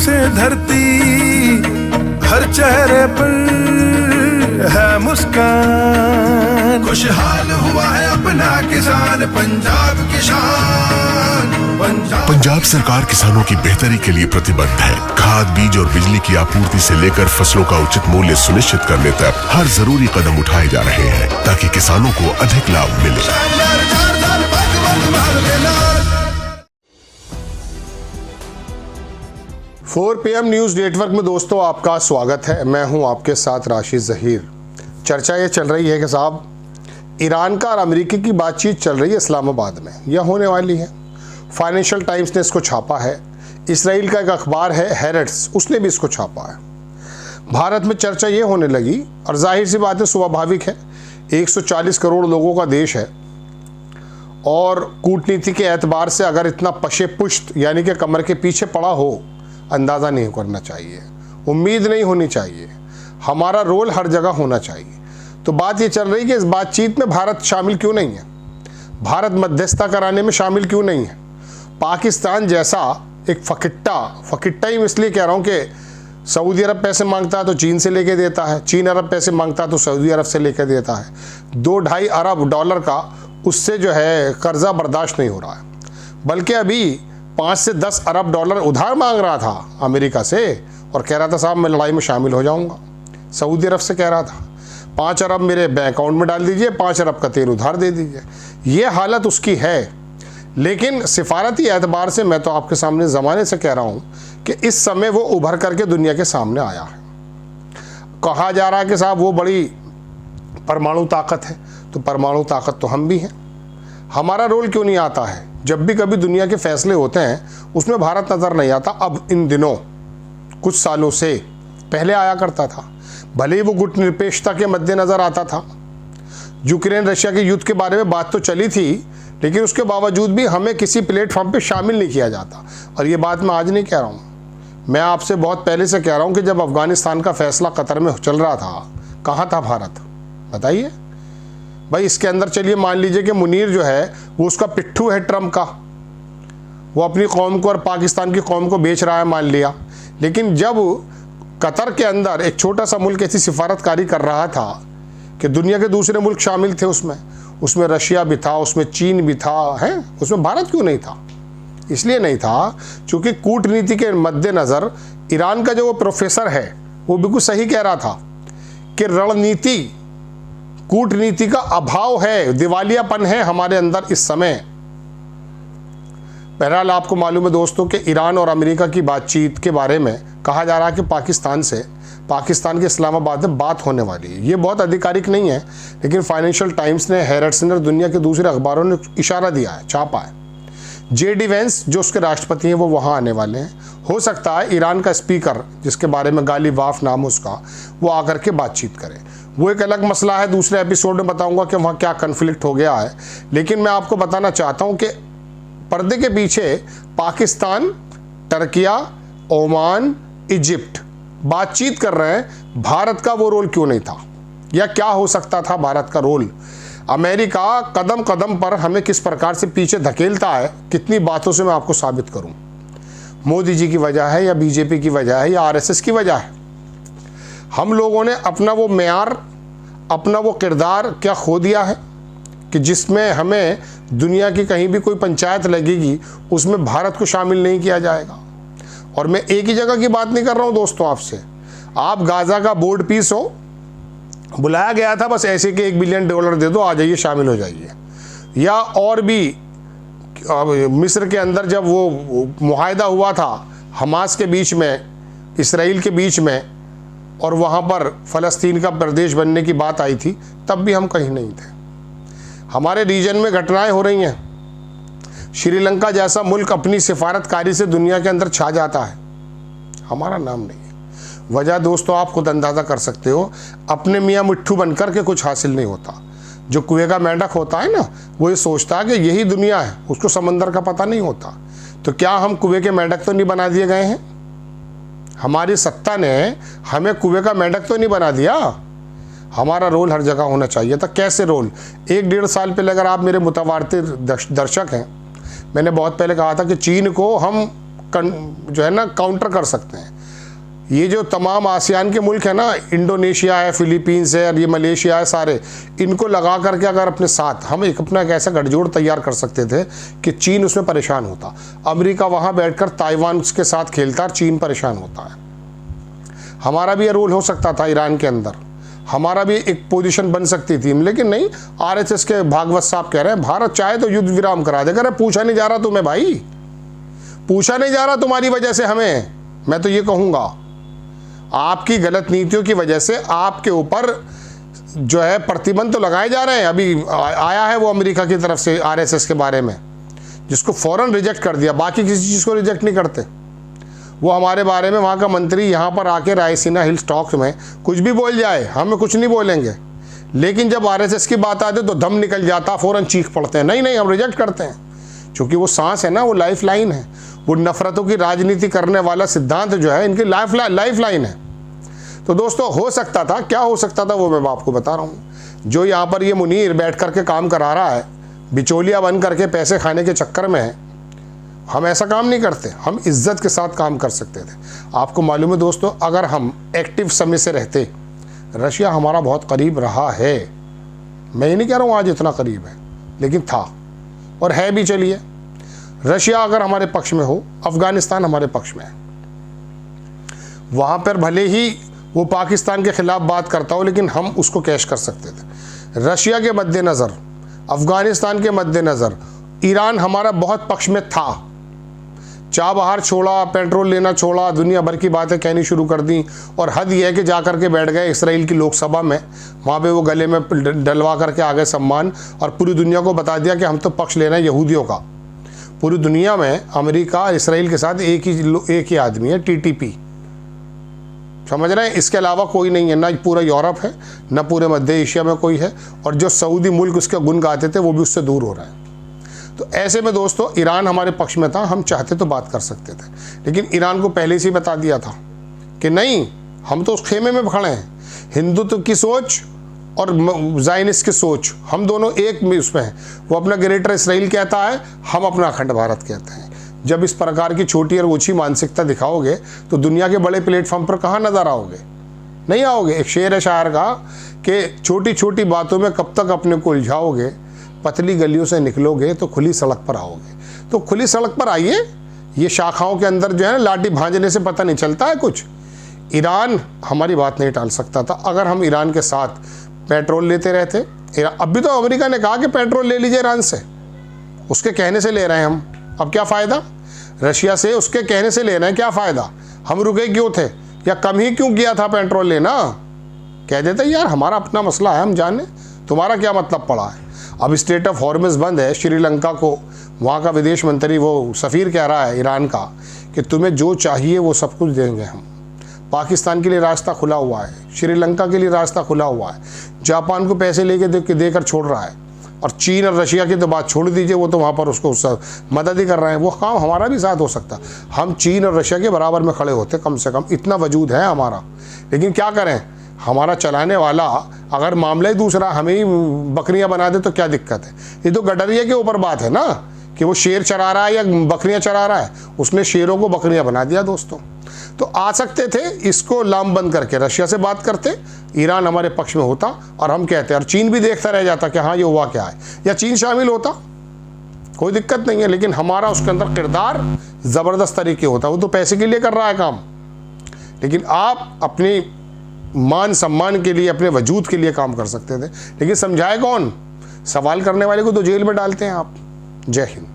से धरती, हर चेहरे पर है मुस्कान। खुशहाल हुआ है अपना किसान, पंजाब किसान। पंजाब सरकार किसानों की बेहतरी के लिए प्रतिबद्ध है। खाद, बीज और बिजली की आपूर्ति से लेकर फसलों का उचित मूल्य सुनिश्चित करने तक हर जरूरी कदम उठाए जा रहे हैं ताकि किसानों को अधिक लाभ मिले। 4 PM न्यूज़ नेटवर्क में दोस्तों आपका स्वागत है। मैं हूं आपके साथ राशिद ज़हीर। चर्चा ये चल रही है कि साहब ईरान का और अमेरिका की बातचीत चल रही है इस्लामाबाद में, यह होने वाली है। फाइनेंशियल टाइम्स ने इसको छापा है। इसराइल का एक अखबार है हेरेट्स, उसने भी इसको छापा है। भारत में चर्चा ये होने लगी, और जाहिर सी बात है, स्वाभाविक है, 140 करोड़ लोगों का देश है, और कूटनीति के एतबार से अगर इतना पशे पुश्त यानी कि कमर के पीछे पड़ा हो, अंदाज़ा नहीं करना चाहिए, उम्मीद नहीं होनी चाहिए। हमारा रोल हर जगह होना चाहिए। तो बात ये चल रही है कि इस बातचीत में भारत शामिल क्यों नहीं है, भारत मध्यस्थता कराने में शामिल क्यों नहीं है। पाकिस्तान जैसा एक फकिट्टा ही इसलिए कह रहा हूँ कि सऊदी अरब पैसे मांगता है तो चीन से लेके देता है, चीन अरब पैसे मांगता है तो सऊदी अरब से लेके देता है। 2-2.5 अरब डॉलर का उससे जो है कर्जा बर्दाश्त नहीं हो रहा है, बल्कि अभी 5 से 10 अरब डॉलर उधार मांग रहा था अमेरिका से, और कह रहा था साहब मैं लड़ाई में शामिल हो जाऊंगा। सऊदी अरब से कह रहा था 5 अरब मेरे बैंक अकाउंट में डाल दीजिए, 5 अरब का तेल उधार दे दीजिए। ये हालत उसकी है। लेकिन सिफारती एतबार से मैं तो आपके सामने ज़माने से कह रहा हूँ कि इस समय वो उभर करके दुनिया के सामने आया है। कहा जा रहा है कि साहब वो बड़ी परमाणु ताकत है, तो परमाणु ताकत तो हम भी हैं। हमारा रोल क्यों नहीं आता है? जब भी कभी दुनिया के फैसले होते हैं उसमें भारत नज़र नहीं आता। अब इन दिनों कुछ सालों से, पहले आया करता था, भले ही वो गुटनिरपेक्षता के मद्देनज़र आता था। यूक्रेन रशिया के युद्ध के बारे में बात तो चली थी, लेकिन उसके बावजूद भी हमें किसी प्लेटफॉर्म पे शामिल नहीं किया जाता। और ये बात मैं आज नहीं कह रहा हूँ, मैं आपसे बहुत पहले से कह रहा हूँ कि जब अफ़गानिस्तान का फैसला कतर में चल रहा था, कहाँ था भारत? बताइए भाई। इसके अंदर चलिए मान लीजिए कि मुनीर जो है वो उसका पिट्ठू है ट्रम्प का, वो अपनी कौम को और पाकिस्तान की कौम को बेच रहा है, मान लिया। लेकिन जब कतर के अंदर एक छोटा सा मुल्क ऐसी सिफारतकारी कर रहा था कि दुनिया के दूसरे मुल्क शामिल थे, उसमें रशिया भी था, उसमें चीन भी था, है, उसमें भारत क्यों नहीं था? इसलिए नहीं था क्योंकि कूटनीति के मद्देनज़र ईरान का जो वो प्रोफेसर है वो बिल्कुल सही कह रहा था कि रणनीति, कूटनीति का अभाव है, दिवालियापन है हमारे अंदर इस समय। बहरहाल आपको मालूम है दोस्तों कि ईरान और अमेरिका की बातचीत के बारे में कहा जा रहा है कि पाकिस्तान के इस्लामाबाद में बात होने वाली है। ये बहुत आधिकारिक नहीं है, लेकिन फाइनेंशियल टाइम्स ने, हेरेट्स ने और दुनिया के दूसरे अखबारों ने इशारा दिया है, छापा है। JD वेंस जो उसके राष्ट्रपति हैं वो वहाँ आने वाले हैं। हो सकता है ईरान का स्पीकर, जिसके बारे में गालिबाफ नाम उसका, वो आकर के बातचीत करे। वो एक अलग मसला है, दूसरे एपिसोड में बताऊंगा कि वहाँ क्या कन्फ्लिक्ट हो गया है। लेकिन मैं आपको बताना चाहता हूँ कि पर्दे के पीछे पाकिस्तान, टर्किया, ओमान, इजिप्ट बातचीत कर रहे हैं। भारत का वो रोल क्यों नहीं था, या क्या हो सकता था भारत का रोल? अमेरिका कदम कदम पर हमें किस प्रकार से पीछे धकेलता है, कितनी बातों से मैं आपको साबित करूं। मोदी जी की वजह है, या बीजेपी की वजह है, या RSS की वजह है? हम लोगों ने अपना वो मेयार, अपना वो किरदार क्या खो दिया है कि जिसमें हमें दुनिया की कहीं भी कोई पंचायत लगेगी उसमें भारत को शामिल नहीं किया जाएगा। और मैं एक ही जगह की बात नहीं कर रहा हूँ दोस्तों आपसे। आप गाज़ा का बोर्ड पीस हो, बुलाया गया था बस ऐसे कि $1 बिलियन दे दो, आ जाइए, शामिल हो जाइए। या और भी मिस्र के अंदर जब वो मुआहदा हुआ था हमास के बीच में, इसराइल के बीच में, और वहाँ पर फ़लस्तीन का प्रदेश बनने की बात आई थी, तब भी हम कहीं नहीं थे। हमारे रीजन में घटनाएं हो रही हैं। श्रीलंका जैसा मुल्क अपनी सिफारतकारी से दुनिया के अंदर छा जाता है, हमारा नाम नहीं है। वजह दोस्तों आप खुद अंदाज़ा कर सकते हो, अपने मियाँ मिट्ठू बनकर के कुछ हासिल नहीं होता। जो कुएं का मेंढक होता है ना, वो ये सोचता है कि यही दुनिया है, उसको समंदर का पता नहीं होता। तो क्या हम कुएं के मेंढक तो नहीं बना दिए गए हैं? हमारी सत्ता ने हमें कुएं का मेंढक तो नहीं बना दिया। हमारा रोल हर जगह होना चाहिए था। कैसे रोल? 1-1.5 साल पहले अगर आप मेरे मुतवातिर दर्शक हैं, मैंने बहुत पहले कहा था कि चीन को हम जो है ना काउंटर कर सकते हैं। ये जो तमाम आसियान के मुल्क है ना, इंडोनेशिया है, फिलीपींस है और ये मलेशिया है, सारे इनको लगा करके अगर अपने साथ हम अपना एक ऐसा गठजोड़ तैयार कर सकते थे कि चीन उसमें परेशान होता, अमेरिका वहाँ बैठकर ताइवान के साथ खेलता और चीन परेशान होता है। हमारा भी ये रोल हो सकता था ईरान के अंदर, हमारा भी एक पोजीशन बन सकती थी, लेकिन नहीं। आरएसएस के भागवत साहब कह रहे हैं भारत चाहे तो युद्ध विराम करा दे। अरे पूछा नहीं जा रहा तुम्हें भाई, पूछा नहीं जा रहा तुम्हारी वजह से हमें। मैं तो ये कहूँगा आपकी गलत नीतियों की वजह से आपके ऊपर जो है प्रतिबंध तो लगाए जा रहे हैं। अभी आया है वो अमेरिका की तरफ से आरएसएस के बारे में, जिसको फौरन रिजेक्ट कर दिया, बाकी किसी चीज़ को रिजेक्ट नहीं करते। वो हमारे बारे में वहाँ का मंत्री यहाँ पर आके रायसीना हिल्स टॉक्स में कुछ भी बोल जाए, हमें कुछ नहीं बोलेंगे, लेकिन जब आरएसएस की बात आती है तो दम निकल जाता, फ़ौरन चीख पड़ते हैं, नहीं नहीं हम रिजेक्ट करते हैं। क्योंकि वो सांस है ना, वो लाइफ लाइन है, वो नफरतों की राजनीति करने वाला सिद्धांत जो है इनकी लाइफ लाइन है। तो दोस्तों हो सकता था, क्या हो सकता था वो मैं आपको बता रहा हूँ। जो यहाँ पर ये मुनीर बैठ करके काम करा रहा है, बिचौलिया बन करके पैसे खाने के चक्कर में है, हम ऐसा काम नहीं करते, हम इज्जत के साथ काम कर सकते थे। आपको मालूम है दोस्तों, अगर हम एक्टिव समय से रहते, रशिया हमारा बहुत करीब रहा है। मैं ये नहीं कह रहा हूँ आज इतना करीब है, लेकिन था और है भी। चलिए, रशिया अगर हमारे पक्ष में हो, अफगानिस्तान हमारे पक्ष में है, वहाँ पर भले ही वो पाकिस्तान के खिलाफ बात करता हो, लेकिन हम उसको कैश कर सकते थे। रशिया के मद्देनज़र, अफगानिस्तान के मद्देनज़र ईरान हमारा बहुत पक्ष में था। चाबहार छोड़ा, पेट्रोल लेना छोड़ा, दुनिया भर की बातें कहनी शुरू कर दी, और हद यह है कि जा कर के बैठ गए इसराइल की लोकसभा में, वहाँ पे वो गले में डलवा करके आ गए सम्मान, और पूरी दुनिया को बता दिया कि हम तो पक्ष ले रहे हैं यहूदियों का। पूरी दुनिया में अमेरिका इसराइल के साथ एक ही आदमी है, टीटीपी, समझ रहे हैं। इसके अलावा कोई नहीं है, ना पूरा यूरोप है, ना पूरे मध्य एशिया में कोई है, और जो सऊदी मुल्क उसके गुण गाते थे वो भी उससे दूर हो रहा है। तो ऐसे में दोस्तों ईरान हमारे पक्ष में था, हम चाहते तो बात कर सकते थे, लेकिन ईरान को पहले से ही बता दिया था कि नहीं, हम तो उस खेमे में खड़े हैं। हिंदुत्व की सोच और ज़ायनिस्ट की सोच, हम दोनों एक में उसमें हैं। वो अपना ग्रेटर इसराइल कहता है, हम अपना अखंड भारत कहते हैं। जब इस प्रकार की छोटी और ऊंची मानसिकता दिखाओगे तो दुनिया के बड़े प्लेटफॉर्म पर कहाँ नजर आओगे? नहीं आओगे। एक शेर है शायर का कि छोटी छोटी बातों में कब तक अपने को उलझाओगे, पतली गलियों से निकलोगे तो खुली सड़क पर आओगे। तो खुली सड़क पर आइए। ये शाखाओं के अंदर जो है ना, लाठी भांजने से पता नहीं चलता है कुछ। ईरान हमारी बात नहीं टाल सकता था अगर हम ईरान के साथ पेट्रोल लेते रहते। अभी तो अमेरिका ने कहा कि पेट्रोल ले लीजिए ईरान से, उसके कहने से ले रहे हैं हम, अब क्या फ़ायदा? रशिया से उसके कहने से ले रहे हैं, क्या फ़ायदा? हम रुके क्यों थे, या कम ही क्यों किया था पेट्रोल लेना? कह देते यार हमारा अपना मसला है, हम जाने, तुम्हारा क्या मतलब पड़ा है। अब स्टेट ऑफ हॉर्मस बंद है, श्रीलंका को वहाँ का विदेश मंत्री वो सफ़ीर कह रहा है ईरान का कि तुम्हें जो चाहिए वो सब कुछ देंगे हम। पाकिस्तान के लिए रास्ता खुला हुआ है, श्रीलंका के लिए रास्ता खुला हुआ है, जापान को पैसे लेके देकर छोड़ रहा है, और चीन और रशिया की तो बात छोड़ दीजिए, वो तो वहाँ पर उसको मदद ही कर रहे हैं। वो काम हमारा भी साथ हो सकता, हम चीन और रशिया के बराबर में खड़े होते, कम से कम इतना वजूद है हमारा। लेकिन क्या करें, हमारा चलाने वाला अगर मामला ही दूसरा हमें ही बकरियां बना दे तो क्या दिक्कत है? ये तो गडरिया के ऊपर बात है ना कि वो शेर चरा रहा है या बकरियां चरा रहा है, उसने शेरों को बकरियां बना दिया दोस्तों। तो आ सकते थे, इसको लामबंद करके रशिया से बात करते, ईरान हमारे पक्ष में होता और हम कहते, और चीन भी देखता रह जाता कि हाँ ये हुआ क्या है, या चीन शामिल होता, कोई दिक्कत नहीं है। लेकिन हमारा उसके अंदर किरदार ज़बरदस्त तरीके होता, वो तो पैसे के लिए कर रहा है काम, लेकिन आप अपनी मान सम्मान के लिए, अपने वजूद के लिए काम कर सकते थे। लेकिन समझाए कौन? सवाल करने वाले को तो जेल में डालते हैं आप। जय हिंद।